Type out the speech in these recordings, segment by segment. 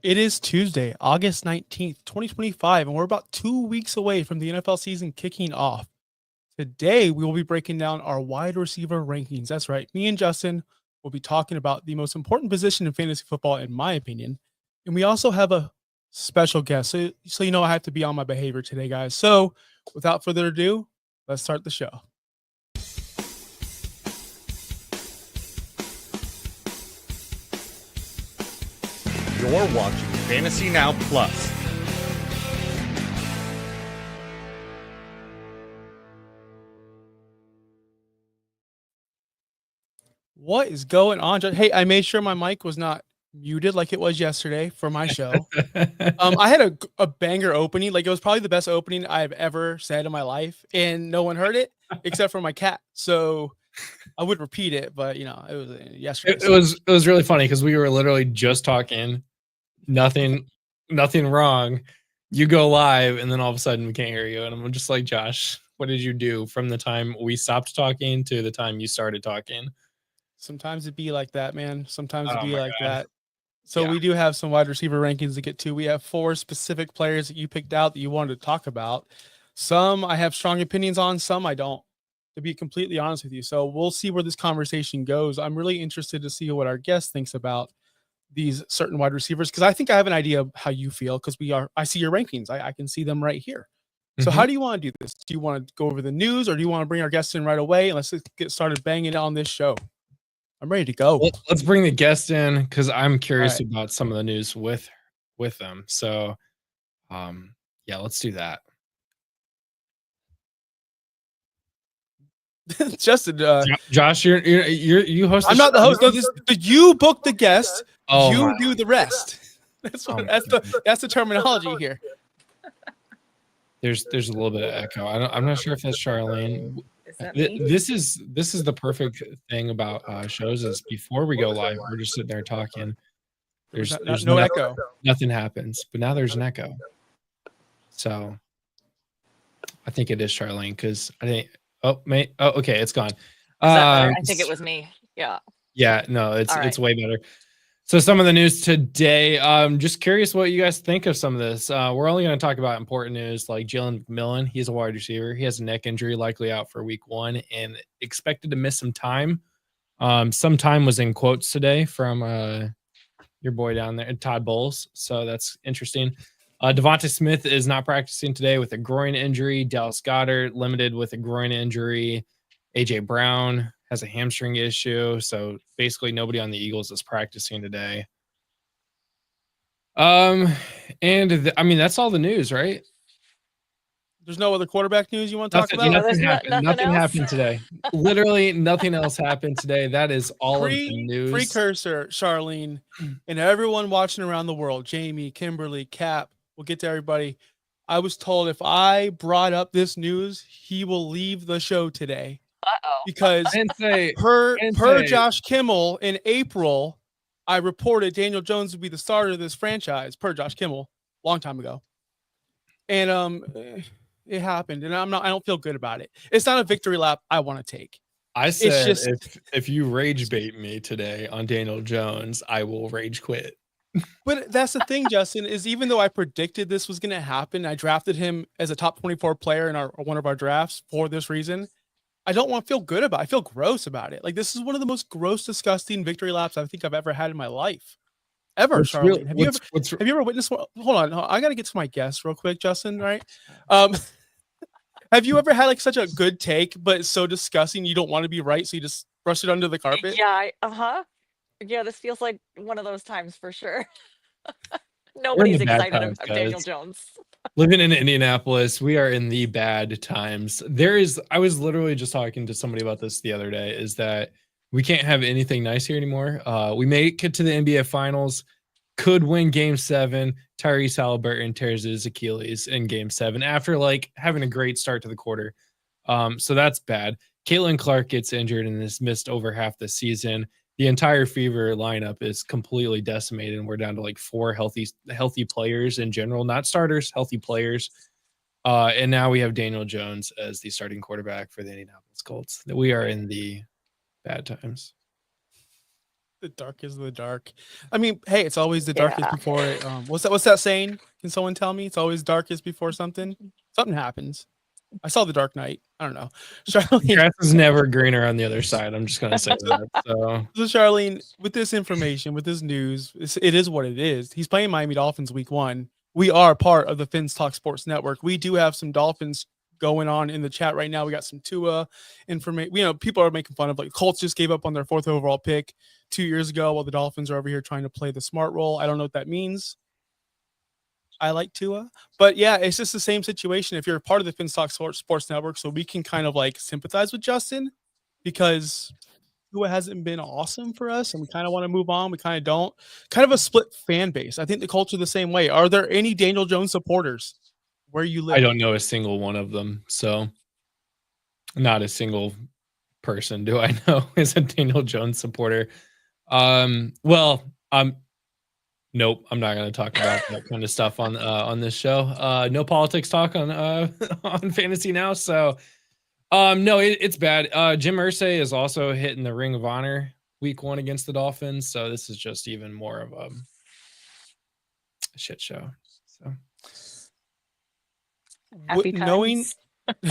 It is Tuesday, August 19th, 2025, and we're about 2 weeks away from the NFL season kicking off. Today, we will be breaking down our wide receiver rankings. That's right. Me and Justin will be talking about the most important position in fantasy football, in my opinion. And we also have a special guest. So you know I have to be on my behavior today, guys. So without further ado, let's start the show. You're watching Fantasy Now Plus. What is going on? Hey, I made sure my mic was not muted like it was yesterday for my show. I had a banger opening. Like, it was probably the best opening I've ever said in my life, and no one heard it except for my cat. So I would repeat it, but it was yesterday. It was really funny because we were literally just talking, nothing wrong. You go live, and then all of a sudden we can't hear you, and I'm just like, Josh, what did you do from the time we stopped talking to the time you started talking? Sometimes it'd be like that, man. Sometimes it'd be like that. So Yeah. we do have some wide receiver rankings to get to. We have 4 specific players that you picked out that you wanted to talk about. Some I have strong opinions on, some I don't, to be completely honest with you. So we'll see where this conversation goes. I'm really interested to see what our guest thinks about these certain wide receivers, because I think I have an idea of how you feel, because I see your rankings. I can see them right here. So how do you want to do this? Do you want to go over the news, or do you want to bring our guests in right away? And let's get started banging on this show. I'm ready to go. Well, let's bring the guest in because I'm curious about some of the news with them. So, yeah, let's do that. Justin, Josh, you host. I'm not the host. No, you book the guest. Oh, you do the rest. That's the terminology here. There's a little bit of echo. I'm not sure if that's Charlene. Is that me? This is the perfect thing about shows is before we go live, we're just sitting there talking. There's no echo. Nothing happens, but now there's an echo. So I think it is Charlene because I think. Okay, it's gone. I think it was me. Yeah. Yeah, no, it's way better. So some of the news today, just curious what you guys think of some of this. We're only going to talk about important news like Jalen McMillan. He's a wide receiver. He has a neck injury, likely out for week 1 and expected to miss some time. Some time was in quotes today from your boy down there, Todd Bowles. So that's interesting. Devonta Smith is not practicing today with a groin injury. Dallas Goedert limited with a groin injury. AJ Brown has a hamstring issue. So basically nobody on the Eagles is practicing today. I mean, that's all the news, right? There's no other quarterback news you want to talk about? Nothing happened today. Literally nothing else happened today. That is all of the news. Precursor, Charlene, and everyone watching around the world, Jamie, Kimberly, Cap, we'll get to everybody. I was told if I brought up this news, he will leave the show today. Because per Josh Kimmel in April, I reported Daniel Jones would be the starter of this franchise, per Josh Kimmel, long time ago. And it happened, and I don't feel good about it. It's not a victory lap I want to take. I said if you rage bait me today on Daniel Jones, I will rage quit. But that's the thing, Justin, is even though I predicted this was going to happen, I drafted him as a top 24 player in one of our drafts for this reason. I don't want to feel good about it. I feel gross about it. Like, this is one of the most gross, disgusting victory laps I think I've ever had in my life. Ever, Charlene. Have you ever witnessed one? Hold on. I got to get to my guest real quick, Justin, right? Have you ever had like such a good take, but it's so disgusting you don't want to be right, so you just brush it under the carpet? Yeah, yeah, this feels like one of those times for sure. Nobody's excited about Daniel Jones. Living in Indianapolis, we are in the bad times. I was literally just talking to somebody about this the other day, is that we can't have anything nice here anymore. We make it to the NBA Finals, could win Game 7. Tyrese Halliburton tears his Achilles in Game 7 after like having a great start to the quarter. So that's bad. Caitlin Clark gets injured and has missed over half the season. The entire Fever lineup is completely decimated, and we're down to like 4 healthy players in general, not starters, healthy players. And now we have Daniel Jones as the starting quarterback for the Indianapolis Colts. We are in the bad times. The dark is the dark. I mean, hey, it's always the darkest Yeah. before it. What's that saying? Can someone tell me? It's always darkest before something. Something happens. I saw The Dark Knight. I don't know. Charlene, Grass is never greener on the other side. I'm just gonna say that. So so Charlene, with this information, with this news, it is what it is. He's playing Miami Dolphins week 1. We are part of the Fins Talk Sports Network. We do have some Dolphins going on in the chat right now. We got some Tua information. You know, people are making fun of like Colts just gave up on their 4th overall pick 2 years ago while the Dolphins are over here trying to play the smart role. I don't know what that means. I like Tua, but yeah, it's just the same situation. If you're a part of the Finstock Sports Network, so we can kind of like sympathize with Justin because Tua hasn't been awesome for us, and we kind of want to move on. We kind of don't. Kind of a split fan base. I think the culture the same way. Are there any Daniel Jones supporters where you live? I don't know a single one of them. So not a single person do I know is a Daniel Jones supporter. Nope, I'm not going to talk about that kind of stuff on this show. No politics talk on on Fantasy Now. So no, it's bad. Jim Irsay is also hitting the Ring of Honor week 1 against the Dolphins. So this is just even more of a shit show. So knowing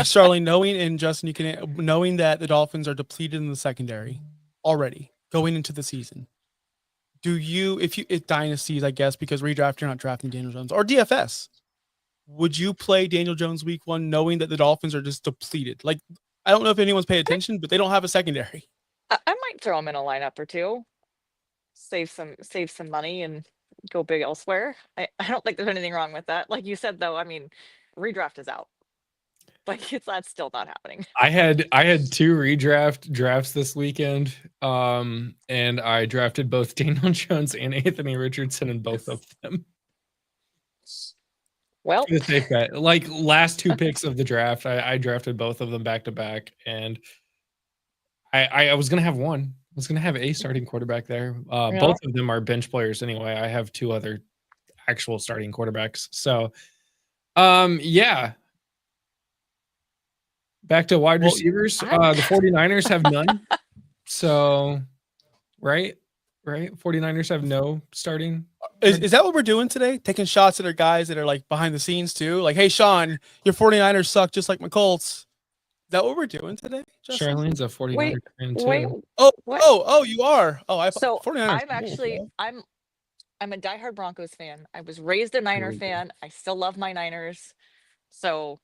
Charlie, knowing and Justin, you can knowing that the Dolphins are depleted in the secondary already going into the season. Do you, if dynasties, I guess, because redraft, you're not drafting Daniel Jones or DFS, would you play Daniel Jones week 1 knowing that the Dolphins are just depleted? Like, I don't know if anyone's paying attention, but they don't have a secondary. I might throw him in a lineup or two, save some money and go big elsewhere. I don't think there's anything wrong with that. Like you said, though, I mean, redraft is out. Like that's still not happening. I had 2 redraft drafts this weekend, and I drafted both Daniel Jones and Anthony Richardson in both of them. Well, For the safe bet. Like last 2 picks of the draft, I drafted both of them back to back, and I was gonna have one. I was gonna have a starting quarterback there. Yeah. Both of them are bench players anyway. I have 2 other actual starting quarterbacks. So, yeah. Back to wide receivers. The 49ers have none. So, right? 49ers have no starting. Is that what we're doing today? Taking shots at our guys that are like behind the scenes too? Like, hey, Sean, your 49ers suck just like my Colts. Is that what we're doing today? Justin? Charlene's a 49er fan too. wait. Oh, you are. Oh, So 49ers. I'm actually I'm a diehard Broncos fan. I was raised a Niner fan. I still love my Niners. So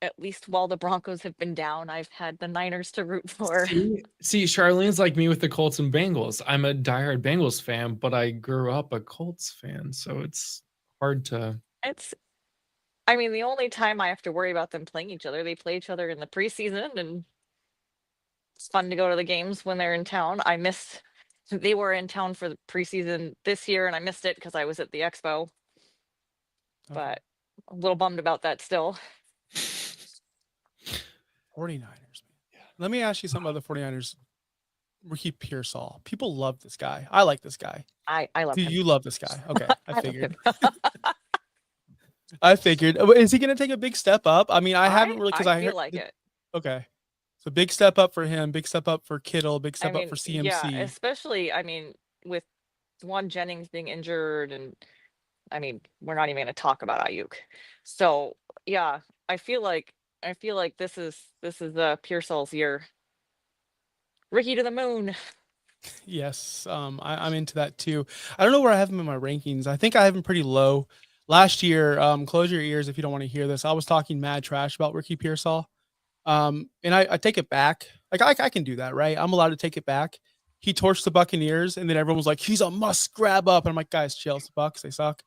at least while the Broncos have been down, I've had the Niners to root for. See, Charlene's like me with the Colts and Bengals. I'm a diehard Bengals fan, but I grew up a Colts fan, so it's hard to. I mean, the only time I have to worry about them playing each other, they play each other in the preseason, and it's fun to go to the games when they're in town. They were in town for the preseason this year, and I missed it because I was at the expo. But a little bummed about that still. 49ers. Yeah. Let me ask you something about the 49ers. Ricky Pearsall. People love this guy. I like this guy. I love him. Do you love this guy? Okay, I figured. love him. I figured. Is he going to take a big step up? I mean, I haven't really because I feel heard like it. Okay, so big step up for him. Big step up for Kittle. Big step up for CMC. Yeah, especially with Juan Jennings being injured, and we're not even going to talk about Ayuk. So yeah, I feel like this is Pearsall's year. Ricky to the moon. Yes, I'm into that too. I don't know where I have him in my rankings. I think I have him pretty low. Last year, close your ears if you don't want to hear this. I was talking mad trash about Ricky Pearsall. And I take it back. Like I can do that, right? I'm allowed to take it back. He torched the Buccaneers, and then everyone was like, he's a must grab up. And I'm like, guys, chill. It's the Bucs, they suck.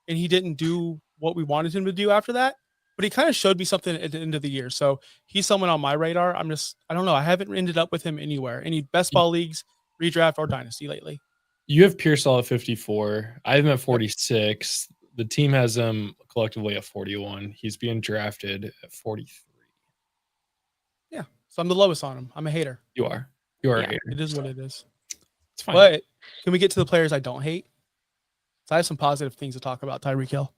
And he didn't do what we wanted him to do after that. But he kind of showed me something at the end of the year. So he's someone on my radar. I don't know. I haven't ended up with him anywhere. Any best ball leagues, redraft, or dynasty lately. You have Pearsall at 54. I have him at 46. The team has him collectively at 41. He's being drafted at 43. Yeah. So I'm the lowest on him. I'm a hater. You are. You are Yeah. a hater. It is what it is. It's fine. But can we get to the players I don't hate? So I have some positive things to talk about. Tyreek Hill.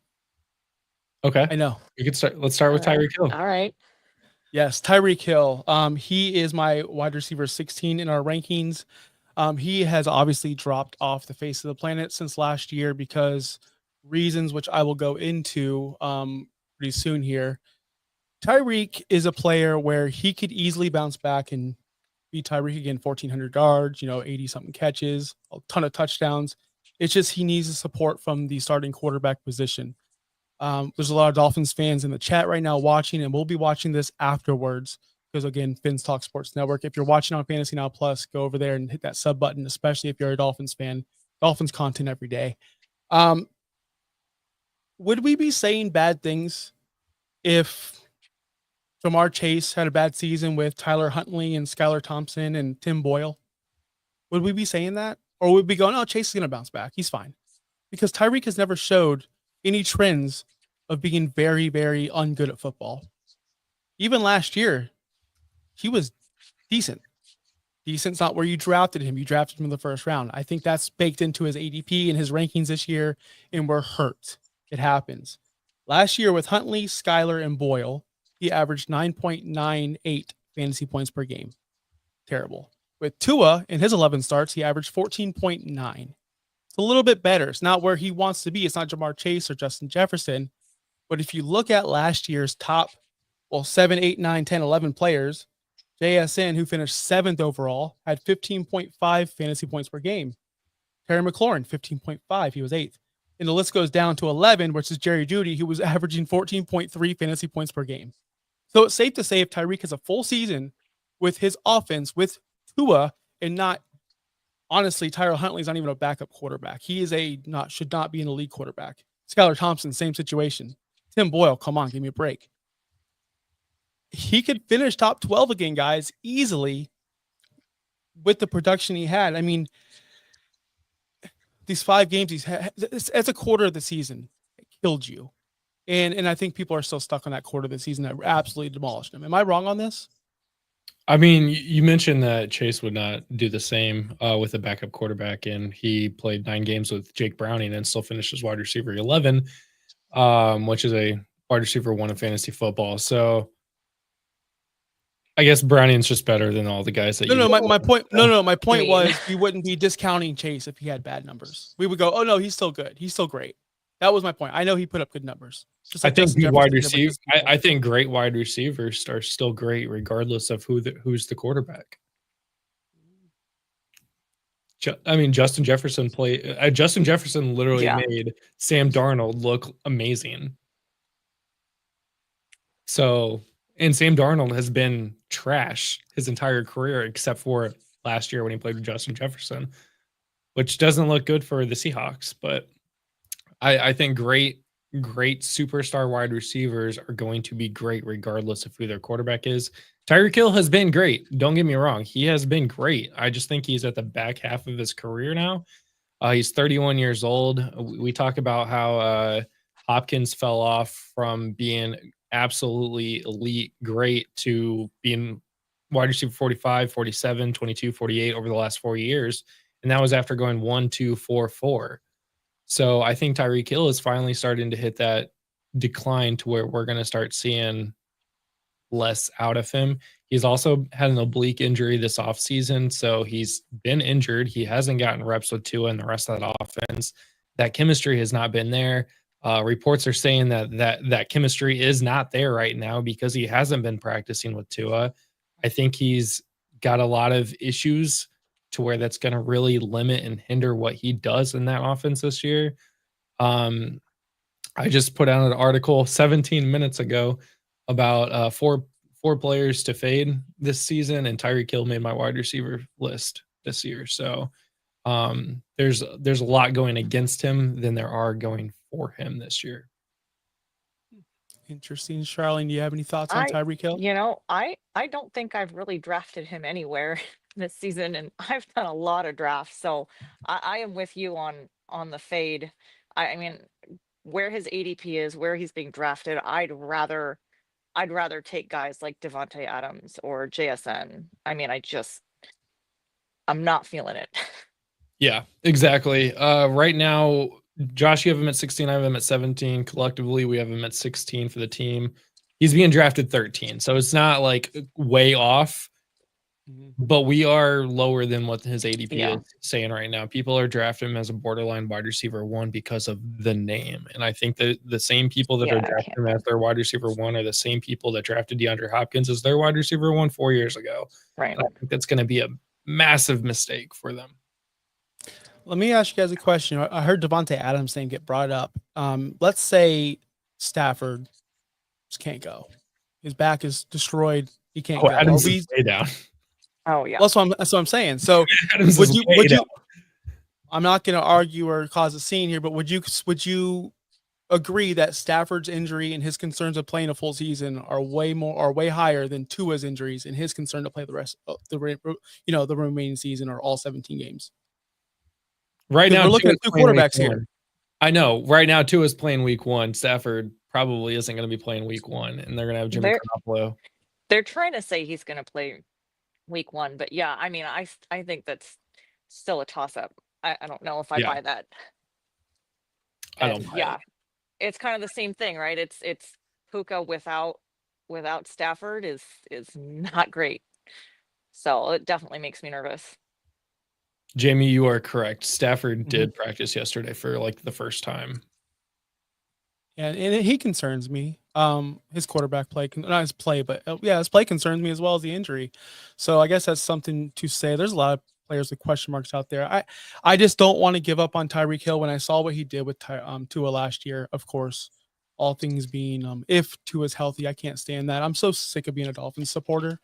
Okay. I know. We could start. Let's start with Tyreek Hill. All right. Yes, Tyreek Hill. He is my wide receiver 16 in our rankings. He has obviously dropped off the face of the planet since last year because reasons which I will go into pretty soon here. Tyreek is a player where he could easily bounce back and be Tyreek again, 1,400 yards, 80 something catches, a ton of touchdowns. It's just he needs the support from the starting quarterback position. There's a lot of Dolphins fans in the chat right now watching, and we'll be watching this afterwards because, again, Fins Talk Sports Network. If you're watching on Fantasy Now Plus, go over there and hit that sub button, especially if you're a Dolphins fan. Dolphins content every day. Would we be saying bad things if Jamar Chase had a bad season with Tyler Huntley and Skylar Thompson and Tim Boyle? Would we be saying that? Or would we be going, oh, Chase is going to bounce back. He's fine. Because Tyreek has never showed any trends of being very, very ungood at football. Even last year, he was decent. Decent's not where you drafted him. You drafted him in the first round. I think that's baked into his ADP and his rankings this year, and we're hurt. It happens. Last year with Huntley, Skylar, and Boyle, he averaged 9.98 fantasy points per game. Terrible. With Tua, in his 11 starts, he averaged 14.9. It's a little bit better. It's not where he wants to be. It's not Jamar Chase or Justin Jefferson. But if you look at last year's top, 7, 8, 9, 10, 11 players, JSN, who finished 7th overall, had 15.5 fantasy points per game. Terry McLaurin, 15.5. He was 8th. And the list goes down to 11, which is Jerry Jeudy, who was averaging 14.3 fantasy points per game. So it's safe to say if Tyreek has a full season with his offense, with Tua, and not, honestly, Tyler Huntley's not even a backup quarterback. He is should not be an elite quarterback. Skylar Thompson, same situation. Tim Boyle, come on, give me a break. He could finish top 12 again, guys, easily with the production he had. I mean, these 5 games he's had, as a quarter of the season, it killed you. And I think people are still stuck on that quarter of the season that absolutely demolished him. Am I wrong on this? I mean, you mentioned that Chase would not do the same with a backup quarterback, and he played 9 games with Jake Browning and still finished as wide receiver 11, which is a wide receiver 1 in fantasy football. So I guess Browning's just better than all the guys that my point was we wouldn't be discounting Chase if he had bad numbers. We would go, oh no, he's still good. He's still great. That was my point. I know he put up good numbers. Just like I think great wide receivers are still great regardless of who's the quarterback. I mean, Justin Jefferson literally made Sam Darnold look amazing. So, and Sam Darnold has been trash his entire career except for last year when he played with Justin Jefferson, which doesn't look good for the Seahawks. But I think great superstar wide receivers are going to be great regardless of who their quarterback is. Tyreek Hill has been great. Don't get me wrong. He has been great. I just think he's at the back half of his career now. He's 31 years old. We talk about how Hopkins fell off from being absolutely elite, great, to being wide receiver 45, 47, 22, 48 over the last 4 years. And that was after going 1, 2, 4, 4. So I think Tyreek Hill is finally starting to hit that decline to where we're going to start seeing less out of him. He's also had an oblique injury this offseason, so he's been injured. He hasn't gotten reps with Tua and the rest of that offense. That chemistry has not been there. Reports are saying that chemistry is not there right now because he hasn't been practicing with Tua. I think he's got a lot of issues to where that's going to really limit and hinder what he does in that offense this year. I just put out an article 17 minutes ago about four players to fade this season, and Tyreek Hill made my wide receiver list this year. So there's a lot going against him than there are going for him this year. Interesting. Charlene, do you have any thoughts on Tyreek Hill? I don't think I've really drafted him anywhere this season, and I've done a lot of drafts, so I am with you on the fade. I mean, where his ADP is, where he's being drafted, I'd rather take guys like Devontae Adams or JSN. I mean, I'm not feeling it. Yeah, exactly. Right now, Josh, you have him at 16. I have him at 17. Collectively, we have him at 16 for the team. He's being drafted 13, so it's not like way off. but we are lower than what his ADP Yeah. is saying right now. People are drafting him as a borderline wide receiver 1 because of the name. And I think that the same people that are Yeah, drafting him as their wide receiver 1 are the same people that drafted DeAndre Hopkins as their wide receiver 1 4 years ago. Right. And I think that's going to be a massive mistake for them. Let me ask you guys a question. I heard Devontae Adams name get brought up. Let's say Stafford just can't go. His back is destroyed. He can't go. Adams is way down. Oh yeah. That's what I'm saying. So Adams would is you way down. I'm not going to argue or cause a scene here, but would you agree that Stafford's injury and his concerns of playing a full season are way higher than Tua's injuries and his concern to play the rest of the remaining season or all 17 games? Right now we're looking at two quarterbacks here. I know. Right now, Tua's playing week 1. Stafford probably isn't going to be playing week 1, and they're going to have Jimmy Garoppolo. They're trying to say he's going to play week 1, but yeah, I mean, I think that's still a toss-up. I don't know if I buy that. I don't buy it. It's kind of the same thing, right? It's Puka without Stafford is not great. So it definitely makes me nervous. Jamie, you are correct. Stafford did practice yesterday for like the first time. And he concerns me. His quarterback play, not his play, but his play concerns me as well as the injury. So I guess that's something to say. There's a lot of players with question marks out there. I just don't want to give up on Tyreek Hill when I saw what he did with Tua last year. Of course, all things being, if Tua's healthy, I can't stand that. I'm so sick of being a Dolphins supporter.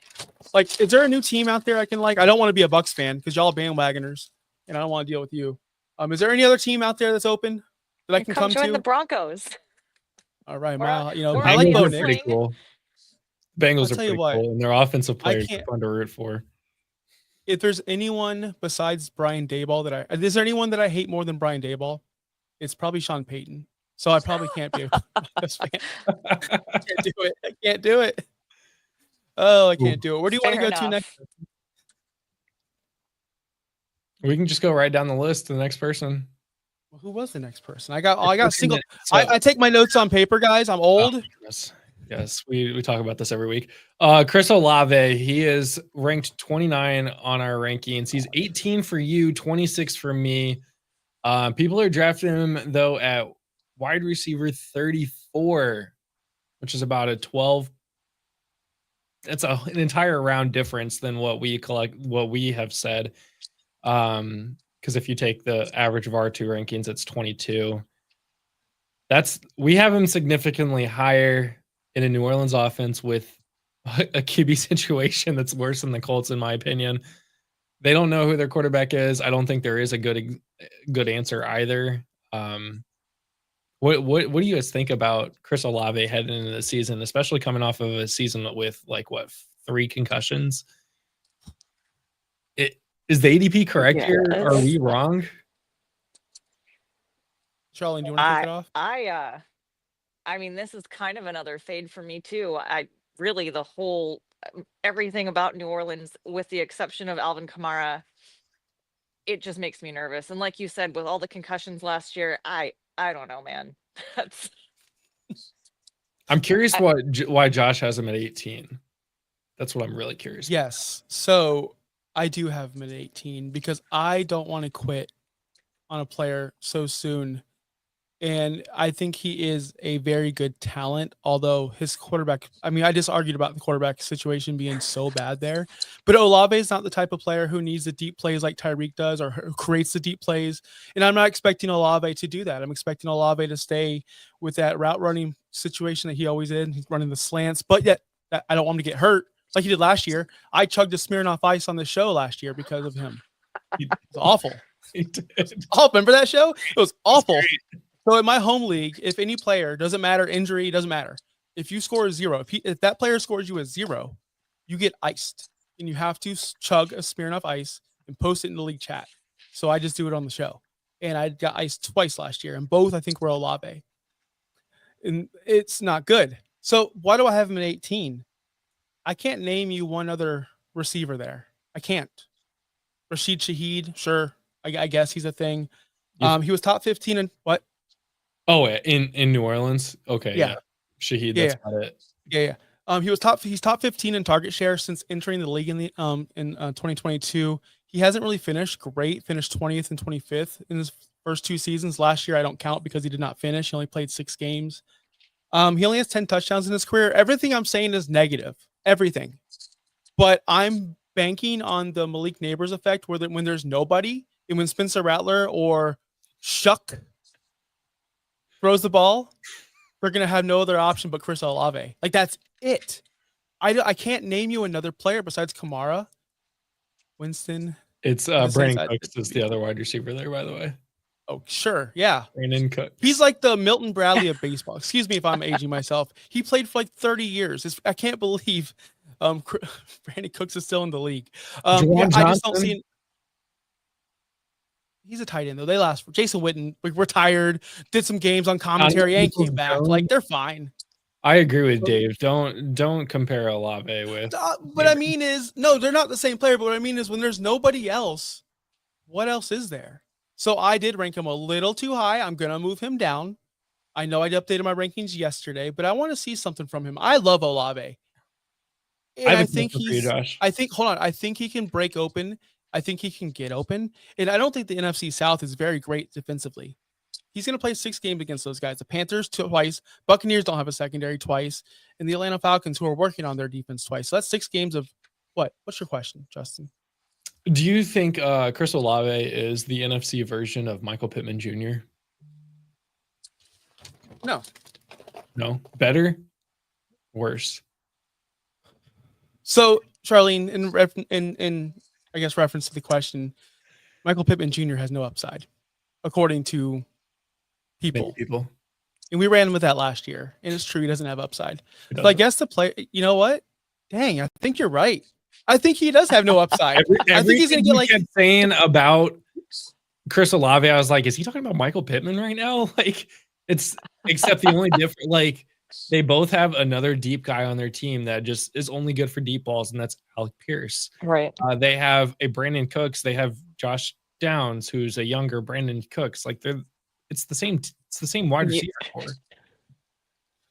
Like, is there a new team out there I can like? I don't want to be a Bucks fan because y'all bandwagoners, and I don't want to deal with you. Is there any other team out there that's open that I can come join to? the Broncos. All right, I like Bo Bengals are pretty cool. Bengals are pretty cool, and their offensive players are fun to root for. If there's anyone besides Brian Daboll is there anyone that I hate more than Brian Daboll? It's probably Sean Payton. So I probably can't be a Bucks fan. I can't do it. Oh, I can't do it. Where do you want to go to next? We can just go right down the list to the next person. Well, who was the next person? I got single. I take my notes on paper, guys. I'm old. Yes, we talk about this every week. Chris Olave, he is ranked 29 on our rankings. He's 18 for you, 26 for me. People are drafting him though at wide receiver 34, which is about a 12. That's an entire round difference than what we have said. Because if you take the average of our 2 rankings, it's 22. We have him significantly higher in a New Orleans offense with a QB situation that's worse than the Colts, in my opinion. They don't know who their quarterback is. I don't think there is a good answer either. What do you guys think about Chris Olave heading into the season, especially coming off of a season with 3 concussions? Is the ADP correct here? Are we wrong? Charlie, do you want to kick it off? I mean, this is kind of another fade for me too. Really the whole everything about New Orleans, with the exception of Alvin Kamara, it just makes me nervous. And like you said, with all the concussions last year, I don't know, man. I'm curious why Josh has him at 18. That's what I'm really curious. Yes. So I do have him at 18 because I don't want to quit on a player so soon. And I think he is a very good talent, although his quarterback, I mean, I just argued about the quarterback situation being so bad there. But Olave is not the type of player who needs the deep plays like Tyreek does or who creates the deep plays. And I'm not expecting Olave to do that. I'm expecting Olave to stay with that route running situation that he always did. He's running the slants, but yet I don't want him to get hurt like he did last year. I chugged a Smirnoff Ice on the show last year because of him. It was awful. He did. Oh, remember that show? It was awful. So in my home league, if any player, doesn't matter, injury, doesn't matter. If you score a 0, if that player scores you a 0, you get iced. And you have to chug a Smirnoff Ice and post it in the league chat. So I just do it on the show. And I got iced twice last year. And both, I think, were Olave. And it's not good. So why do I have him at 18? I can't name you one other receiver there. I can't. Rashid Shaheed, sure. I guess he's a thing. He was top 15 and what? Oh, in New Orleans? Okay, yeah. Shaheed, that's about it. Yeah. He's top 15 in target share since entering the league in 2022. He hasn't really finished great. Finished 20th and 25th in his first 2 seasons. Last year I don't count because he did not finish. He only played 6 games. He only has 10 touchdowns in his career. Everything I'm saying is negative. Everything. But I'm banking on the Malik Neighbors effect where when there's nobody and when Spencer Rattler or Shuck throws the ball, we're going to have no other option but Chris Olave. Like, that's it. I can't name you another player besides Kamara, Winston. It's Brandon Cooks is the other wide receiver there, by the way. Oh, sure. Yeah. Brandon Cooks. He's like the Milton Bradley of baseball. Excuse me if I'm aging myself. He played for like 30 years. I can't believe Brandon Cooks is still in the league. I just don't see. He's a tight end though. They last. Jason Witten retired, did some games on commentary, and came back. Like, they're fine. I agree with Dave. Don't compare Olave with. What I mean is, no, they're not the same player. But what I mean is, when there's nobody else, what else is there? So I did rank him a little too high. I'm gonna move him down. I know I updated my rankings yesterday, but I want to see something from him. I love Olave. And I think I think he can break open. I think he can get open. And I don't think the NFC South is very great defensively. He's going to play 6 games against those guys. The Panthers twice. Buccaneers don't have a secondary twice. And the Atlanta Falcons, who are working on their defense twice. So that's 6 games of what? What's your question, Justin? Do you think Chris Olave is the NFC version of Michael Pittman Jr.? No. No? Better? Worse? So, Charlene, in I guess reference to the question, Michael Pittman Jr. has no upside, according to people. And we ran with that last year. And it's true, he doesn't have upside. But I guess the play, you know what? Dang, I think you're right. I think he does have no upside. I think he's going to get like saying about Chris Olave. I was like, is he talking about Michael Pittman right now? Like, it's except the only difference, like, they both have another deep guy on their team that just is only good for deep balls, and that's Alec Pierce. Right. They have a Brandon Cooks. They have Josh Downs, who's a younger Brandon Cooks. Like, it's the same wide receiver core.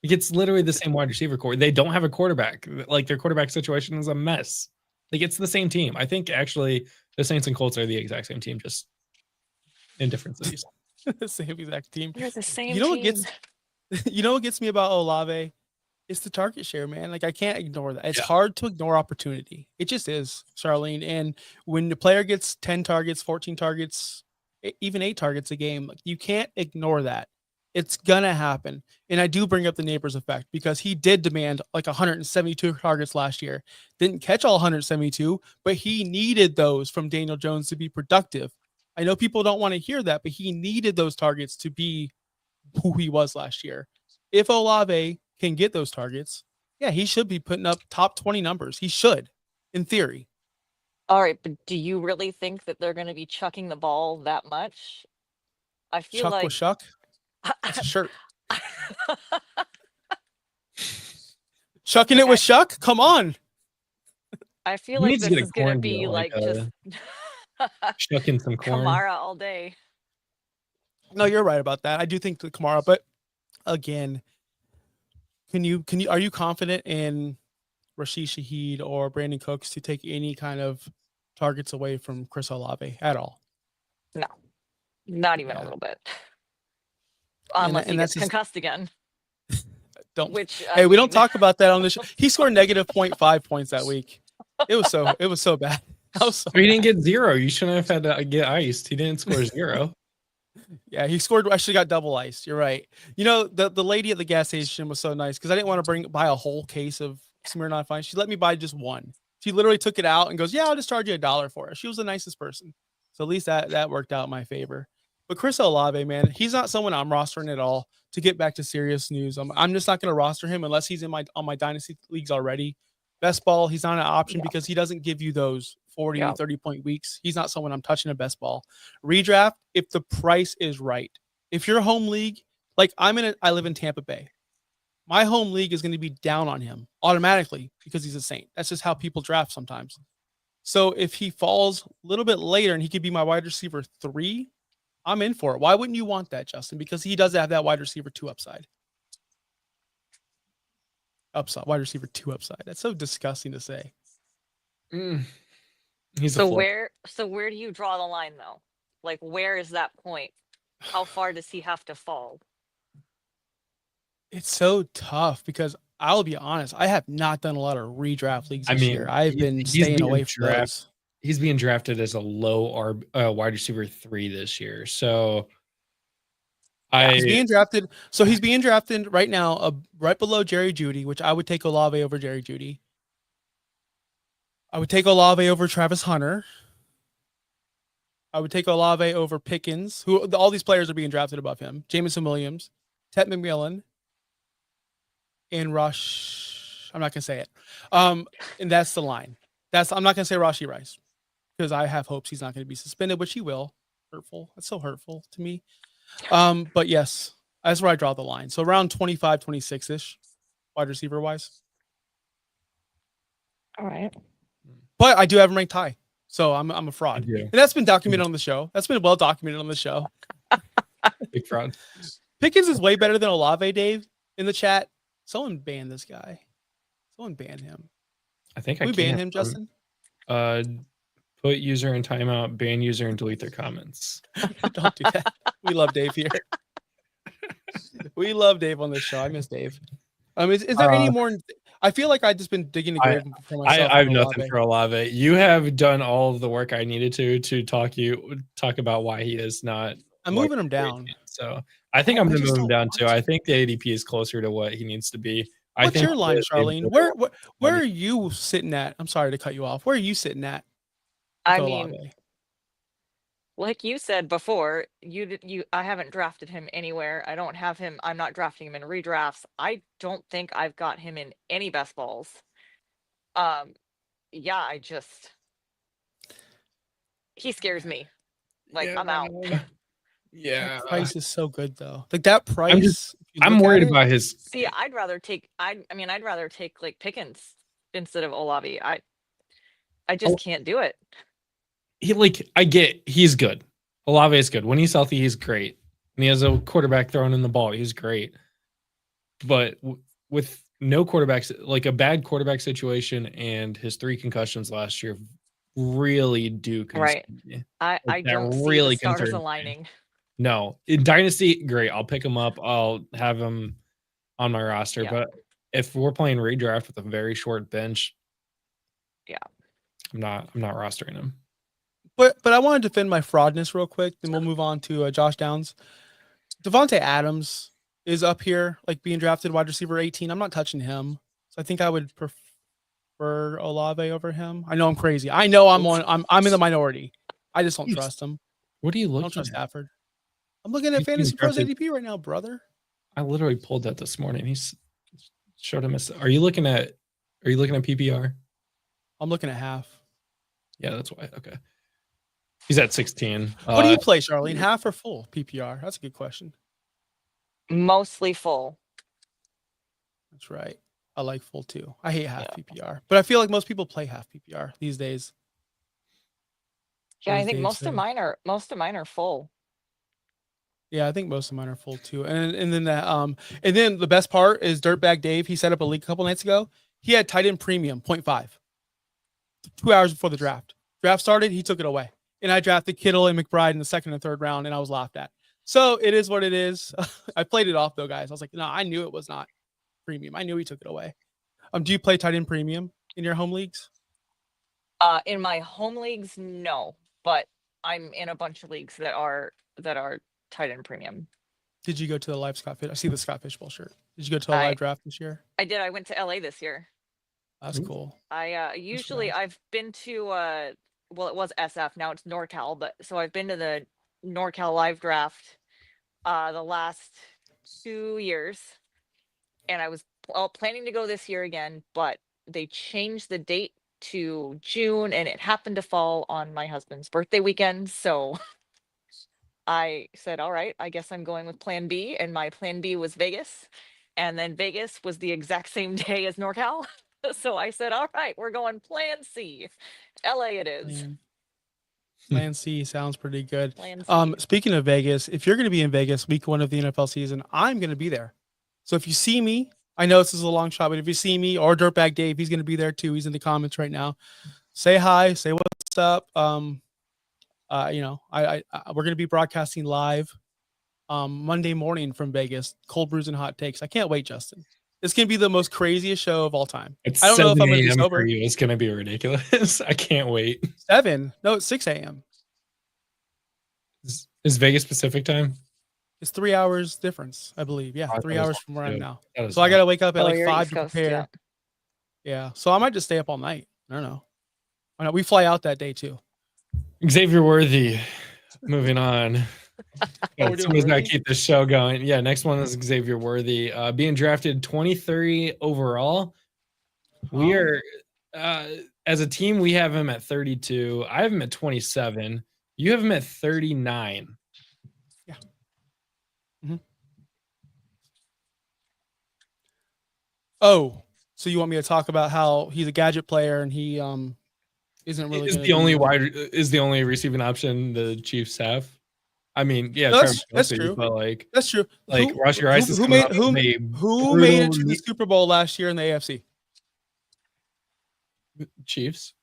It's literally the same wide receiver core. They don't have a quarterback. Like, their quarterback situation is a mess. Like, it's the same team. I think actually the Saints and Colts are the exact same team, just in different cities. The same exact team. They're the same team. You know what gets me about Olave? It's the target share, man. Like, I can't ignore that. It's hard to ignore opportunity. It just is, Charlene. And when the player gets 10 targets, 14 targets, even 8 targets a game, like, you can't ignore that. It's gonna happen. And I do bring up the Neighbors effect because he did demand like 172 targets last year. Didn't catch all 172, but he needed those from Daniel Jones to be productive. I know people don't want to hear that, but he needed those targets to be who he was last year. If Olave can get those targets, yeah, he should be putting up top 20 numbers. He should, in theory. All right, but do you really think that they're going to be chucking the ball that much? I feel Chuck like with Shuck. That's a shirt. Chucking it with Shuck? Come on. I feel like this is going to be like just shucking some corn. Kamara all day. No, you're right about that. I do think the Kamara, but again, are you confident in Rashid Shaheed or Brandon Cooks to take any kind of targets away from Chris Olave at all? No, not even a little bit. Unless he gets concussed again. Hey, we don't talk about that on the show. He scored negative 0.5 points that week. It was so bad. He didn't get 0. You shouldn't have had to get iced. He didn't score 0. Yeah, he scored. Actually, got double iced. You're right. You know, the lady at the gas station was so nice because I didn't want to buy a whole case of Smirnoff Ice. She let me buy just one. She literally took it out and goes, "Yeah, I'll just charge you $1 for it." She was the nicest person. So at least that worked out in my favor. But Chris Olave, man, he's not someone I'm rostering at all. To get back to serious news, I'm just not going to roster him unless he's on my dynasty leagues already. Best ball, he's not an option because he doesn't give you those 40 and 30-point weeks. He's not someone I'm touching a best ball. Redraft, if the price is right. If your home league, like I live in Tampa Bay. My home league is going to be down on him automatically because he's a Saint. That's just how people draft sometimes. So if he falls a little bit later and he could be my wide receiver 3, I'm in for it. Why wouldn't you want that, Justin? Because he does have that wide receiver 2 upside. upside, wide receiver 2 upside. That's so disgusting to say. He's a So flip. where do you draw the line though? Like where is that point? How far does he have to fall? It's so tough because I'll be honest, I have not done a lot of redraft leagues I this mean, year. I've been he's staying being away from those. He's being drafted as a low wide receiver 3 this year. So He's being drafted. So he's being drafted right now, right below Jerry Jeudy, which I would take Olave over Jerry Jeudy. I would take Olave over Travis Hunter. I would take Olave over Pickens, who all these players are being drafted above him. Jameson Williams, Ted McMillan, and Rush. I'm not gonna say it. And that's the line. I'm not gonna say Rashee Rice because I have hopes he's not gonna be suspended, which he will. Hurtful. That's so hurtful to me. But yes, that's where I draw the line. So around 25, 26-ish, wide receiver wise. All right. But I do have him ranked high. So I'm a fraud. do. And that's been documented on the show. That's been well documented on the show. Big fraud. Pickens is way better than Olave, Dave, in the chat. Someone ban this guy. Someone ban him. I think Can we ban him, Justin? Put user in timeout, ban user, and delete their comments. Don't do that. We love Dave here. We love Dave on this show. I miss Dave. Is there any more? I feel like I've just been digging a grave for myself. I have nothing for Olave. You have done all of the work I needed to talk about why he is not. I'm moving him down. So I think I'm going to move him down too. I think the ADP is closer to what he needs to be. What's your line, Charlene? Where are you sitting at? I'm sorry to cut you off. Where are you sitting at? I mean, like you said before, I haven't drafted him anywhere. I don't have him. I'm not drafting him in redrafts. I don't think I've got him in any best balls. Yeah, he scares me. Like I'm out. Yeah, that price is so good though. Like that price. I'm worried about his. See, I'd rather take like Pickens instead of Olave. I just can't do it. He's good. Olave is good. When he's healthy, he's great. And he has a quarterback throwing in the ball. He's great. But with no quarterbacks, like a bad quarterback situation and his 3 concussions last year really do concern me. I don't see the stars aligning. No. In Dynasty, great. I'll pick him up. I'll have him on my roster. Yeah. But if we're playing redraft with a very short bench, I'm not rostering him. But I want to defend my fraudness real quick, then we'll move on to Josh Downs. Devontae Adams is up here, like being drafted wide receiver 18. I'm not touching him. So I think I would prefer Olave over him. I know I'm crazy. I know I'm in the minority. I just don't trust him. What are you looking at? I don't trust Stafford. I'm looking at Fantasy Pros ADP right now, brother. I literally pulled that this morning. He's showed him Are you looking at PPR? I'm looking at half. Yeah, that's why. Okay. He's at 16. What do you play, Charlene? Half or full PPR? That's a good question. Mostly full. That's right. I like full too. I hate half PPR, but I feel like most people play half PPR these days. Yeah, I think most of mine are full. Yeah, I think most of mine are full too. And then the best part is Dirtbag Dave. He set up a league a couple nights ago. He had tight end premium 0.5. 2 hours before the draft. Draft started, he took it away. And I drafted Kittle and McBride in the 2nd and 3rd round, and I was laughed at. So it is what it is. I played it off though, guys. I was like, no, I knew it was not premium. I knew he took it away. Do you play tight end premium in your home leagues? In my home leagues, no, but I'm in a bunch of leagues that are tight end premium. Did you go to the live Scott Fish? I see the Scott Fishbowl shirt. Did you go to a live draft this year? I did. I went to LA this year. That's cool. I've been to well, it was SF, now it's NorCal, but so I've been to the NorCal live draft the last 2 years, and I was planning to go this year again, but they changed the date to June, and it happened to fall on my husband's birthday weekend, so I said, all right, I guess I'm going with plan B, and my plan B was Vegas, and then Vegas was the exact same day as NorCal. So I said, all right, we're going plan C. LA it is. Plan C sounds pretty good. Speaking of Vegas, if you're going to be in Vegas week 1 of the NFL season, I'm going to be there. So if you see me, I know this is a long shot, but if you see me or Dirtbag Dave, he's going to be there too. He's in the comments right now. Say hi, say what's up. You know, we're going to be broadcasting live Monday morning from Vegas. Cold brews and hot takes. I can't wait, Justin. It's going to be the most craziest show of all time. It's I don't know if 7 I'm going to be a.m. for sober. you. It's going to be ridiculous. I can't wait. 7? No, it's 6 a.m. Is Vegas Pacific time? It's 3 hours difference, I believe. Yeah, Oh, 3 that is hours from where I'm good. now. That is So I got to wake up at Oh, like you're 5 East to Coast, prepare. yeah. Yeah, so I might just stay up all night. I don't know. Why not? We fly out that day too. Xavier Worthy. Moving on. Oh, we're doing Someone's got to Worthy? keep this show going. Yeah, next one is Xavier Worthy. Being drafted 23 overall. We are, as a team, we have him at 32. I have him at 27. You have him at 39. Yeah. Mm-hmm. Oh, so you want me to talk about how he's a gadget player and he isn't really Is gonna the only be, is the only receiving option the Chiefs have? I mean, yeah, No, Travis that's Kelce, true. but like That's true. Rashee Rice is Who coming made off of a who made brutal it to the Super Bowl last year in the AFC? Chiefs.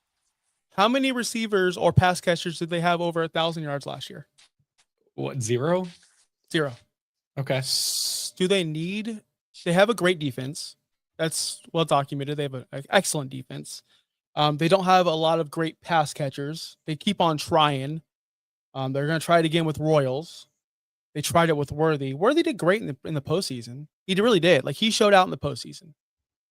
How many receivers or pass catchers did they have over 1,000 yards last year? What, 0? 0. Okay. Do they need? They have a great defense. That's well documented. They have an excellent defense. They don't have a lot of great pass catchers. They keep on trying. They're going to try it again with Royals. They tried it with Worthy. Worthy did great in the postseason. He really did. Like he showed out in the postseason.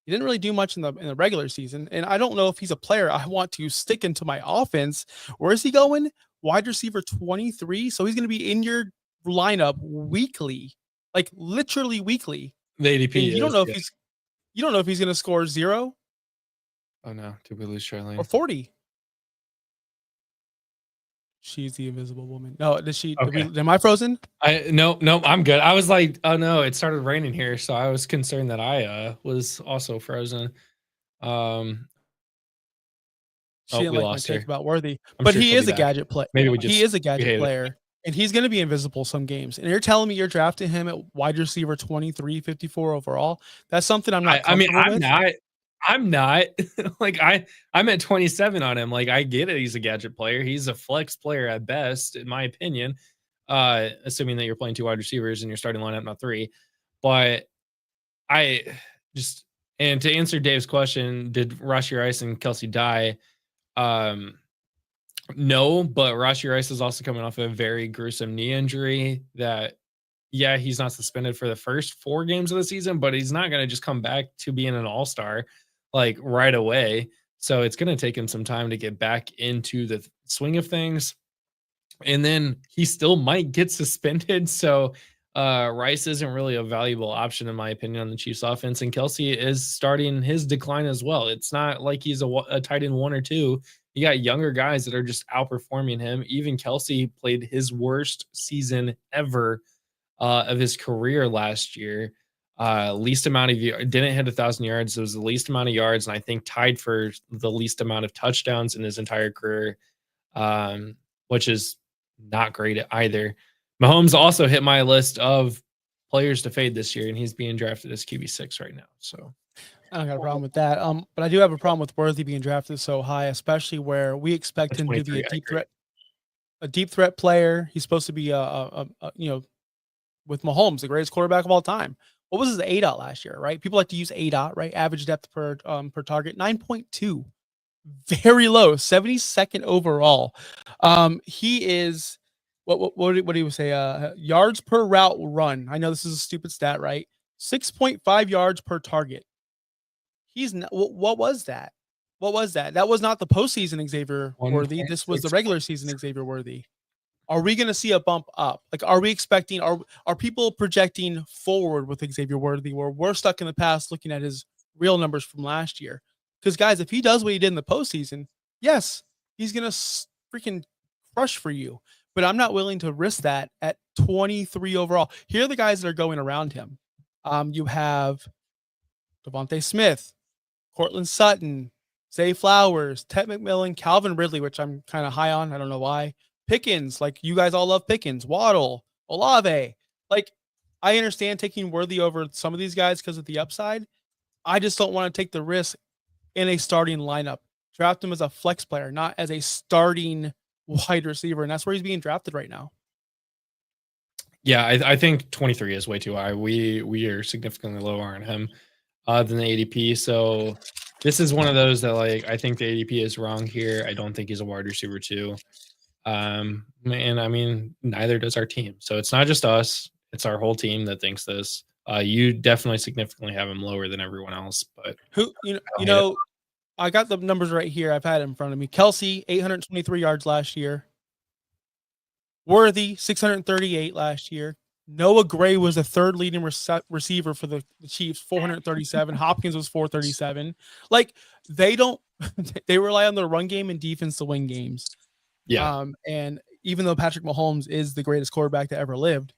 He didn't really do much in the regular season. And I don't know if he's a player I want to stick into my offense. Where is he going? Wide receiver 23. So he's going to be in your lineup weekly, like literally weekly. The ADP. And you don't know if he's going to score 0. Oh no! Did we lose Charlene? Or 40. She's the invisible woman. No, does she? Okay. Am I frozen? No, I'm good. I was like, oh no, it started raining here, so I was concerned that I was also frozen. She didn't we like my lost take her. about Worthy, I'm but sure he she'll is be a back. gadget player. Maybe He is a we gadget hate it. player, and he's going to be invisible some games. And you're telling me you're drafting him at wide receiver 23, 54 overall? That's something I'm not. I mean, comfortable with. I'm not like I'm at 27 on him. Like I get it. He's a gadget player. He's a flex player at best, in my opinion. Assuming that you're playing 2 wide receivers and you're starting lineup, not 3. But I just, and to answer Dave's question, did Rashee Rice and Kelce die? No, but Rashee Rice is also coming off a very gruesome knee injury that, yeah, he's not suspended for the first 4 games of the season, but he's not going to just come back to being an all-star like right away. So it's going to take him some time to get back into the swing of things. And then he still might get suspended. So Rice isn't really a valuable option, in my opinion, on the Chiefs offense. And Kelce is starting his decline as well. It's not like he's a tight end 1 or 2. You got younger guys that are just outperforming him. Even Kelce played his worst season ever of his career last year. Least amount of didn't hit 1,000 yards. It was the least amount of yards, and I think tied for the least amount of touchdowns in his entire career, which is not great either. Mahomes also hit my list of players to fade this year, and he's being drafted as QB6 right now. So I don't got a problem with that. But I do have a problem with Worthy being drafted so high, especially where we expect him to be a deep threat player. He's supposed to be with Mahomes, the greatest quarterback of all time. What was his ADOT last year, right? People like to use ADOT, right? Average depth per target, 9.2. Very low, 72nd overall. He is what do you say? Yards per route run. I know this is a stupid stat, right? 6.5 yards per target. He's not, what was that? What was that? That was not the postseason Xavier Worthy. This was the regular season Xavier Worthy. Are we going to see a bump up? Like, are we expecting? Are people projecting forward with Xavier Worthy, where we're stuck in the past looking at his real numbers from last year? Because guys, if he does what he did in the postseason, yes, he's going to freaking crush for you. But I'm not willing to risk that at 23 overall. Here are the guys that are going around him. You have Devontae Smith, Cortland Sutton, Zay Flowers, Ted McMillan, Calvin Ridley, which I'm kind of high on. I don't know why. Pickens, like you guys all love Pickens, Waddle, Olave. Like I understand taking Worthy over some of these guys because of the upside. I just don't want to take the risk in a starting lineup. Draft him as a flex player, not as a starting wide receiver, and that's where he's being drafted right now. Yeah, I think 23 is way too high. We are significantly lower on him than the ADP. So this is one of those that like I think the ADP is wrong here. I don't think he's a wide receiver too. And I mean, neither does our team. So it's not just us; it's our whole team that thinks this. You definitely significantly have him lower than everyone else. But Who I got the numbers right here. I've had it in front of me. Kelsey, 823 yards last year. Worthy, 638 last year. Noah Gray was the third leading receiver for the Chiefs, 437. Hopkins was 437. Like they rely on their run game and defense to win games. yeah, And even though Patrick Mahomes is the greatest quarterback that ever lived,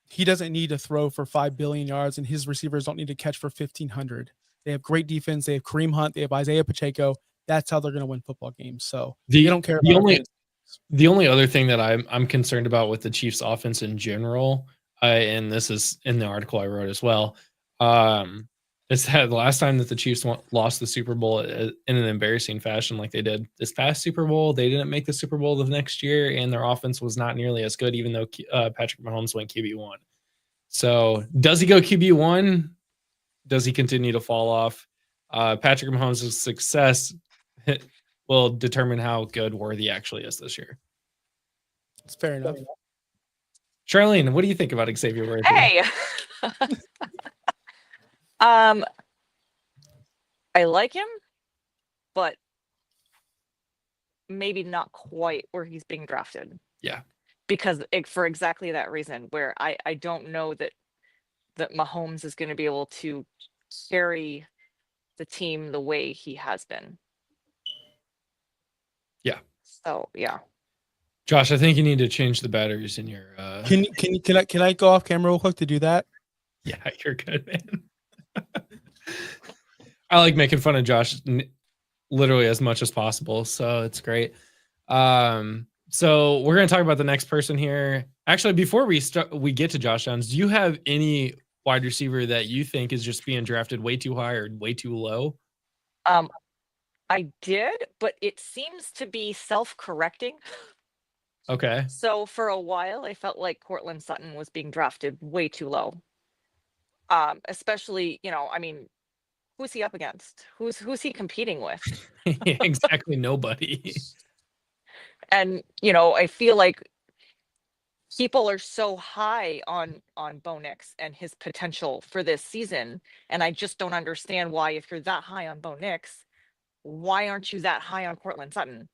he doesn't need to throw for 5 billion yards, and his receivers don't need to catch for 1,500. They have great defense. They have Kareem Hunt. They have Isaiah Pacheco. That's how they're going to win football games. So they don't care about the only other thing that I'm concerned about with the Chiefs offense in general, and this is in the article I wrote as well, is that the last time that the Chiefs lost the Super Bowl in an embarrassing fashion like they did this past Super Bowl, they didn't make the Super Bowl the next year, and their offense was not nearly as good, even though Patrick Mahomes went QB1. So does he go QB1? Does he continue to fall off? Patrick Mahomes' success will determine how good Worthy actually is this year. It's fair enough. Charlene, what do you think about Xavier Worthy? Hey. I like him, but maybe not quite where he's being drafted. Yeah. Because for exactly that reason, where I don't know that Mahomes is going to be able to carry the team the way he has been. Yeah. So yeah. Josh, I think you need to change the batteries in your. Can I go off camera real quick to do that? Yeah, you're good, man. I like making fun of Josh literally as much as possible, so it's great. So we're going to talk about the next person here. Actually, before we get to Josh Downs, do you have any wide receiver that you think is just being drafted way too high or way too low? I did, but it seems to be self-correcting. Okay. So for a while, I felt like Courtland Sutton was being drafted way too low. Especially, I mean, who's he up against? Who's he competing with? Exactly, nobody. And I feel like people are so high on Bo Nix and his potential for this season, and I just don't understand why, if you're that high on Bo Nix, why aren't you that high on Courtland Sutton?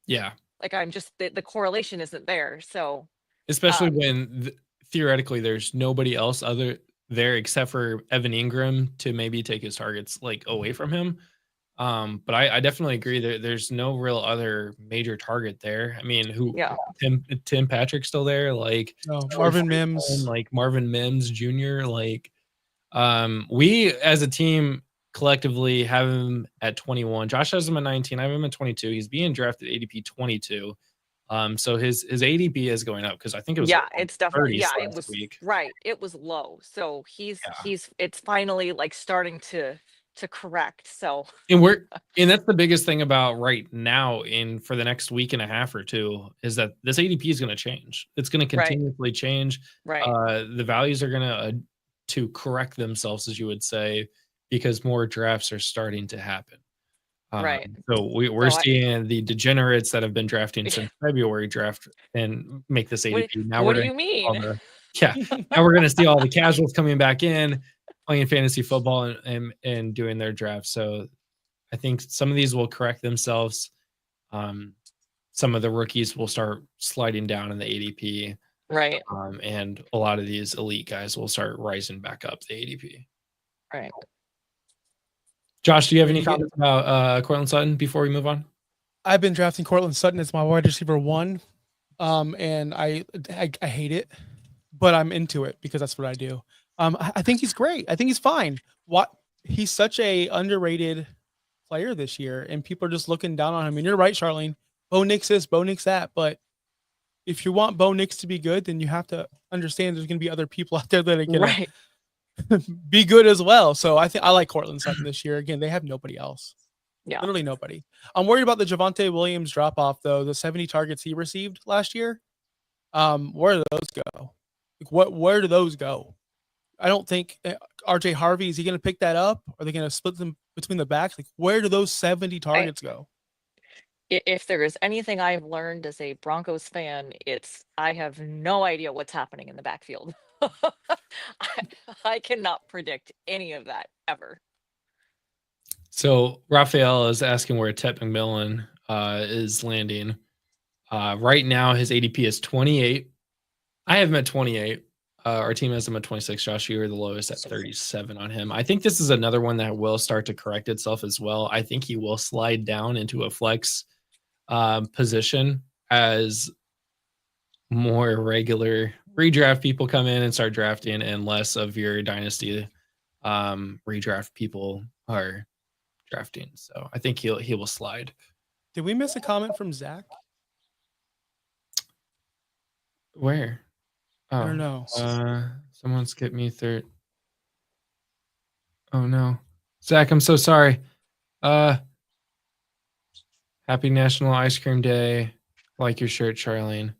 Yeah. Like I'm just the correlation isn't there. So especially when theoretically there's nobody else other there except for Evan Ingram to maybe take his targets like away from him. But I definitely agree that there's no real other major target there. I mean, Tim Patrick still there? Like Marvin Mims, like Marvin Mims Jr. Like we as a team collectively have him at 21. Josh has him at 19. I have him at 22. He's being drafted ADP 22. So his ADP is going up because I think it was it's definitely it was week. Right. It was low. So it's finally like starting to correct. So and that's the biggest thing about right now for the next week and a half or two is that this ADP is going to change. It's going to continuously change. Right. The values are going to correct themselves, as you would say, because more drafts are starting to happen. Right. So we're seeing the degenerates that have been drafting since February draft and make this ADP. What do you mean? Now we're going to see all the casuals coming back in, playing fantasy football and doing their draft. So I think some of these will correct themselves. Some of the rookies will start sliding down in the ADP. Right. And a lot of these elite guys will start rising back up the ADP. Right. Josh, do you have any comments about Courtland Sutton before we move on? I've been drafting Courtland Sutton as my wide receiver 1. And I hate it, but I'm into it because that's what I do. I think he's great. I think he's fine. He's such a underrated player this year, and people are just looking down on him. And you're right, Charlene. Bo Nix this, Bo Nix that. But if you want Bo Nix to be good, then you have to understand there's going to be other people out there that are going Right. to be good as well. So I think I like Cortland Sutton this year. Again, they have nobody else. Yeah. Literally nobody. I'm worried about the Javonte Williams drop off though. The 70 targets he received last year. Where do those go? Like, where do those go? I don't think RJ Harvey, is he going to pick that up? Are they going to split them between the backs? Like, where do those 70 targets go? If there is anything I've learned as a Broncos fan, it's I have no idea what's happening in the backfield. I cannot predict any of that ever. So Raphael is asking where Ted McMillan is landing. Right now, his ADP is 28. I have him at 28. Our team has him at 26. Josh, you are the lowest at 37 on him. I think this is another one that will start to correct itself as well. I think he will slide down into a flex position as more regular redraft people come in and start drafting, and less of your dynasty redraft people are drafting. So I think he will slide. Did we miss a comment from Zach? Where? Oh, I don't know. Someone skipped me third. Oh no, Zach, I'm so sorry. Happy National Ice Cream Day. Like your shirt, Charlene.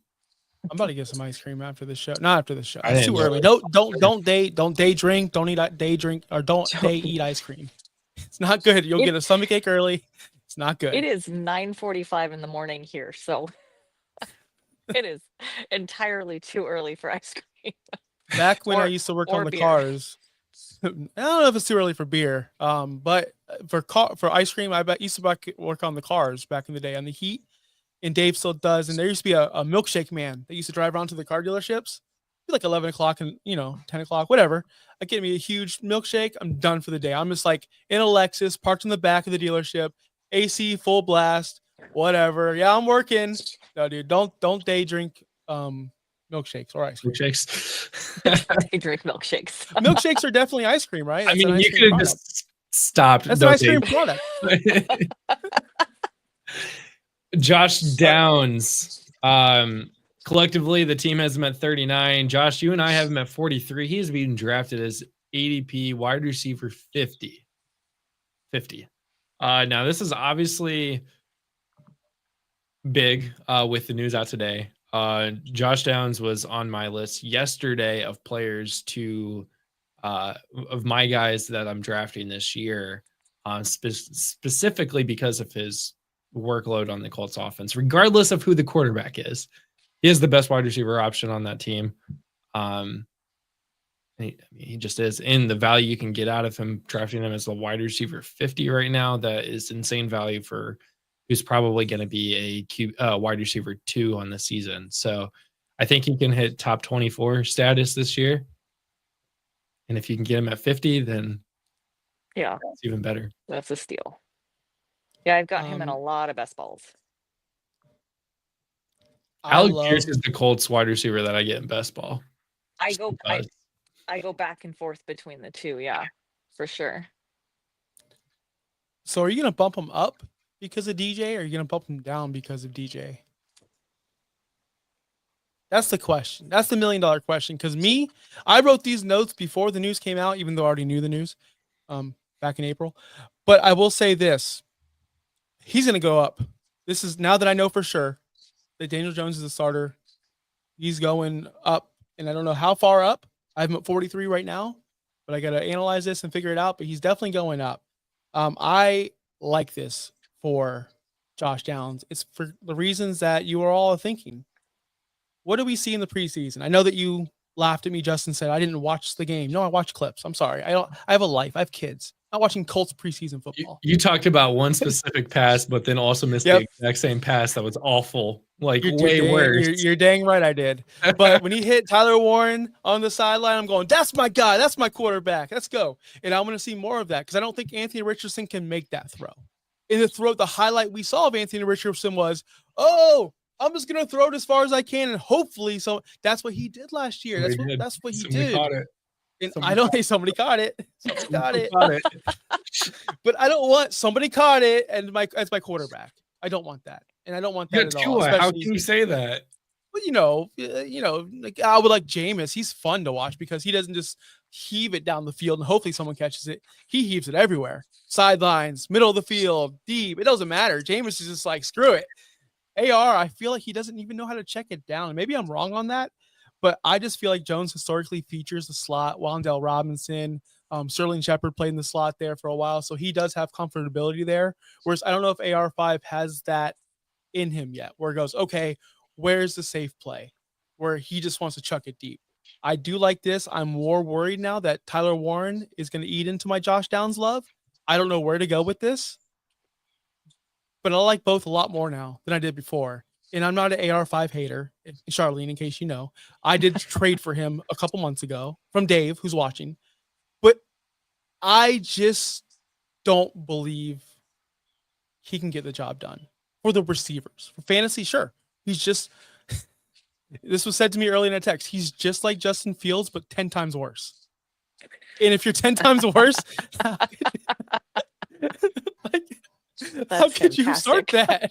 I'm about to get some ice cream after the show. Not after the show. I It's too didn't early. know. Don't day drink. Don't eat day drink, or don't day eat ice cream. It's not good. You'll get a stomach ache early. It's not good. It is 9:45 in the morning here, so it is entirely too early for ice cream. Back when I Or- used to work or on the beer. cars, I don't know if it's too early for beer. But for ice cream, I used to work on the cars back in the day on the Heat, and Dave still does. And there used to be a milkshake man that used to drive around to the car dealerships, be like 11 o'clock and 10 o'clock, whatever. I get me a huge milkshake. I'm done for the day. I'm just like in a Lexus parked in the back of the dealership, AC full blast, whatever. Yeah, I'm working. No, dude, don't day drink milkshakes or ice cream. Milkshakes. They drink milkshakes. Milkshakes are definitely ice cream, right? I That's an mean, ice you cream could have product. just stopped. That's an ice cream product. Josh Downs. Collectively, the team has him at 39. Josh, you and I have him at 43. He is being drafted as ADP wide receiver 50. Now, this is obviously big with the news out today. Josh Downs was on my list yesterday of players of my guys that I'm drafting this year, specifically because of his workload on the Colts offense, regardless of who the quarterback is. He is the best wide receiver option on that team. He just is. And the value you can get out of him, drafting him as a wide receiver 50 right now, that is insane value for who's probably going to be a wide receiver 2 on the season. So I think he can hit top 24 status this year. And if you can get him at 50, then Yeah, it's even better. that's a steal. Yeah, I've got him in a lot of best balls. Alex Pierce is the Colts wide receiver that I get in best ball. I go back and forth between the two. Yeah, for sure. So are you going to bump him up because of DJ, or are you going to bump him down because of DJ? That's the question. That's the $1 million question. Because I wrote these notes before the news came out, even though I already knew the news back in April. But I will say this. He's going to go up. This is now that I know for sure that Daniel Jones is a starter. He's going up, and I don't know how far up. I have him at 43 right now, but I got to analyze this and figure it out. But he's definitely going up. I like this for Josh Downs. It's for the reasons that you are all thinking. What do we see in the preseason? I know that you laughed at me, Justin, said I didn't watch the game. No, I watched clips. I'm sorry. I have a life. I have kids. I'm not watching Colts preseason football. You talked about one specific pass, but then also missed the exact same pass that was awful. Like way worse. You're dang right I did. But when he hit Tyler Warren on the sideline, I'm going, that's my guy. That's my quarterback. Let's go. And I'm going to see more of that because I don't think Anthony Richardson can make that throw. In the highlight we saw of Anthony Richardson was, I'm just going to throw it as far as I can. And hopefully, so that's what he did last year. That's what he did. Caught it. And I don't think somebody caught it. Somebody caught it. But I don't want somebody caught it and as my quarterback. I don't want that. And I don't want that at all. How can you say that? like I would like Jameis. He's fun to watch because he doesn't just heave it down the field and hopefully someone catches it. He heaves it everywhere. Sidelines, middle of the field, deep. It doesn't matter. Jameis is just like, screw it. AR, I feel like he doesn't even know how to check it down. Maybe I'm wrong on that, but I just feel like Jones historically features the slot. Wandale Robinson, Sterling Shepard played in the slot there for a while, so he does have comfortability there. Whereas I don't know if AR5 has that in him yet, where it goes, okay, where's the safe play? Where he just wants to chuck it deep. I do like this. I'm more worried now that Tyler Warren is going to eat into my Josh Downs love. I don't know where to go with this, but I like both a lot more now than I did before. And I'm not an AR5 hater, Charlene, in case you know. I did trade for him a couple months ago from Dave, who's watching. But I just don't believe he can get the job done for the receivers. For fantasy, sure. He's just, this was said to me early in a text, he's just like Justin Fields, but 10 times worse. And if you're 10 times worse, how could you start that?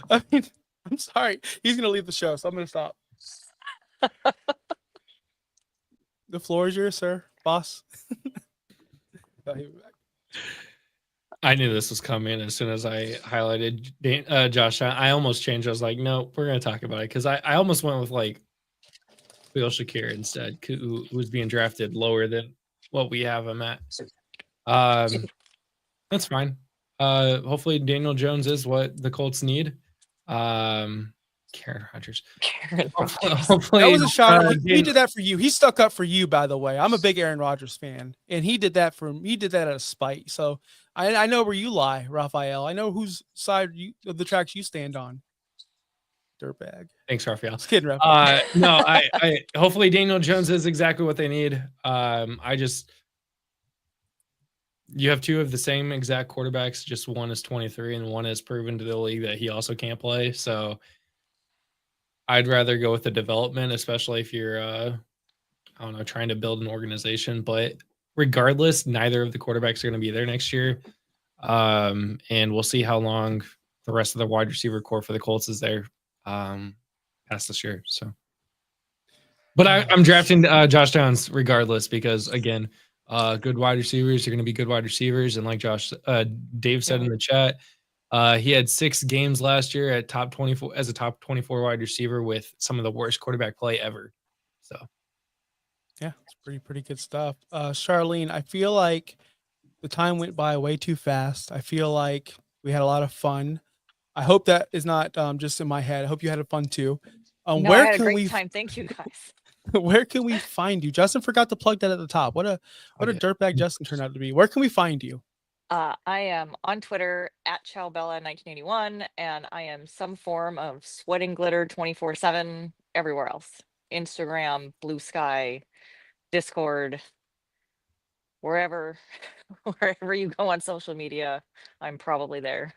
I mean, I'm sorry. He's going to leave the show, so I'm going to stop. The floor is yours, sir, boss. I knew this was coming as soon as I highlighted Josh. I almost changed. I was like, no, we're going to talk about it because I almost went with like Khalil Shakir instead, who was being drafted lower than what we have him at. That's fine. Hopefully Daniel Jones is what the Colts need. Karen Rodgers. Hopefully, that was a shot. He did that for you. He stuck up for you, by the way. I'm a big Aaron Rodgers fan, and he did that out of spite. So I know where you lie, Raphael. I know whose side of the tracks you stand on. Dirtbag. Thanks, Raphael. Just kidding, Raphael. No, I hopefully Daniel Jones is exactly what they need. You have two of the same exact quarterbacks. Just one is 23 and one has proven to the league that he also can't play. So I'd rather go with the development, especially if you're, trying to build an organization. But regardless, neither of the quarterbacks are going to be there next year. And we'll see how long the rest of the wide receiver core for the Colts is there past this year. So, but I'm drafting Josh Downs regardless because, again, good wide receivers are going to be good wide receivers. And like Dave said in the chat, he had 6 games last year at top 24 as a top 24 wide receiver with some of the worst quarterback play ever. So, yeah, it's pretty good stuff. Charlene, I feel like the time went by way too fast. I feel like we had a lot of fun. I hope that is not just in my head. I hope you had fun too. No, where I had a can great time. Thank you, guys. Where can we find you? Justin forgot to plug that at the top. What a dirtbag Justin turned out to be. Where can we find you? I am on Twitter at Chowbella1981, and I am some form of sweating glitter 24/7 everywhere else. Instagram, Blue Sky, Discord, wherever you go on social media, I'm probably there.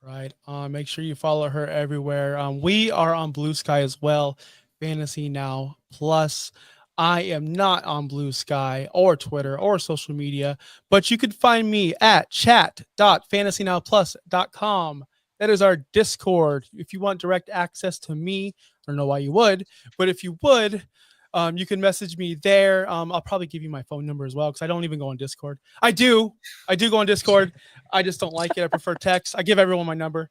Right. Make sure you follow her everywhere. We are on Blue Sky as well. Fantasy Now Plus. I am not on Blue Sky or Twitter or social media, but you can find me at chat.fantasynowplus.com. That is our Discord. If you want direct access to me, I don't know why you would, but if you would, you can message me there. I'll probably give you my phone number as well because I don't even go on Discord. I do go on Discord. I just don't like it. I prefer text. I give everyone my number.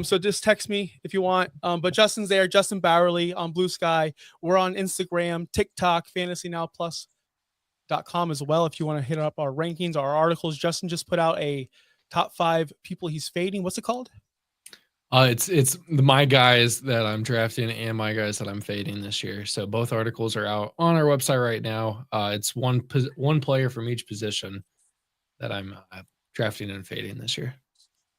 So just text me if you want. But Justin's there, Justin Bowerly on Blue Sky. We're on Instagram, TikTok, FantasyNowPlus.com as well. If you want to hit up our rankings, our articles, Justin just put out a top 5 people he's fading. What's it called? It's my guys that I'm drafting and my guys that I'm fading this year. So both articles are out on our website right now. It's one player from each position that I'm drafting and fading this year.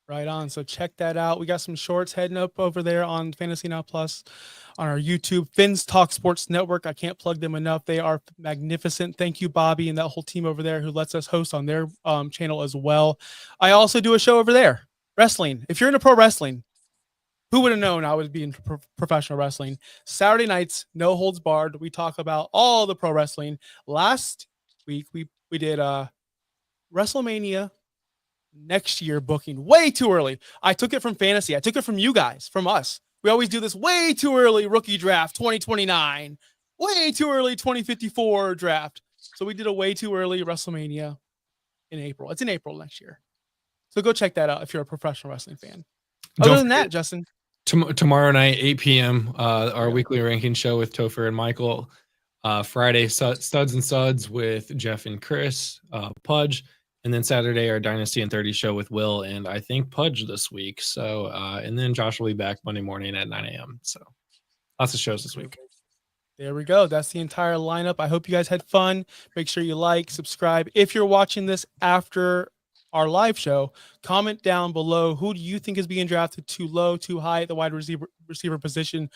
Right on. So check that out. We got some shorts heading up over there on Fantasy Now Plus on our YouTube. Finn's Talk Sports Network. I can't plug them enough. They are magnificent. Thank you, Bobby, and that whole team over there who lets us host on their channel as well. I also do a show over there, wrestling. If you're into pro wrestling, who would have known I would be in professional wrestling? Saturday nights, no holds barred. We talk about all the pro wrestling. Last week, we did WrestleMania next year booking way too early. I took it from fantasy. I took it from you guys, from us. We always do this way too early rookie draft 2029, way too early 2054 draft. So we did a way too early WrestleMania in April. It's in April next year. So go check that out if you're a professional wrestling fan. Other than that, Justin. Tomorrow night, 8 p.m., our weekly ranking show with Topher and Michael. Friday, Studs and Suds with Jeff and Chris, Pudge. And then Saturday, our Dynasty and 30 show with Will and I think Pudge this week. So, and then Josh will be back Monday morning at 9 a.m. So lots of shows this week. There we go. That's the entire lineup. I hope you guys had fun. Make sure you like, subscribe. If you're watching this after our live show, comment down below. Who do you think is being drafted too low, too high at the wide receiver position?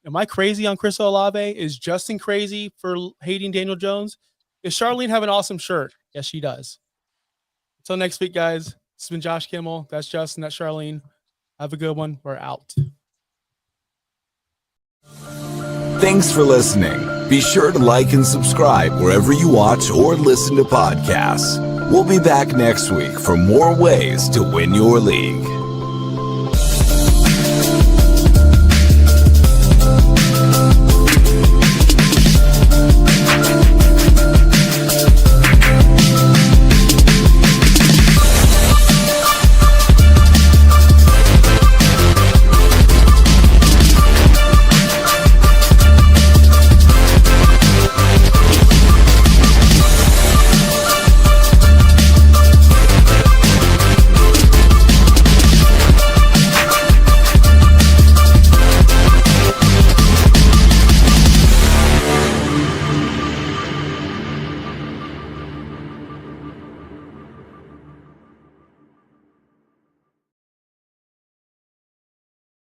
Am I crazy on Chris Olave? Is Justin crazy for hating Daniel Jones? Does Charlene have an awesome shirt? Yes, she does. Until next week, guys. This has been Josh Kimmel. That's Justin. That's Charlene. Have a good one. We're out. Thanks for listening. Be sure to like and subscribe wherever you watch or listen to podcasts. We'll be back next week for more ways to win your league.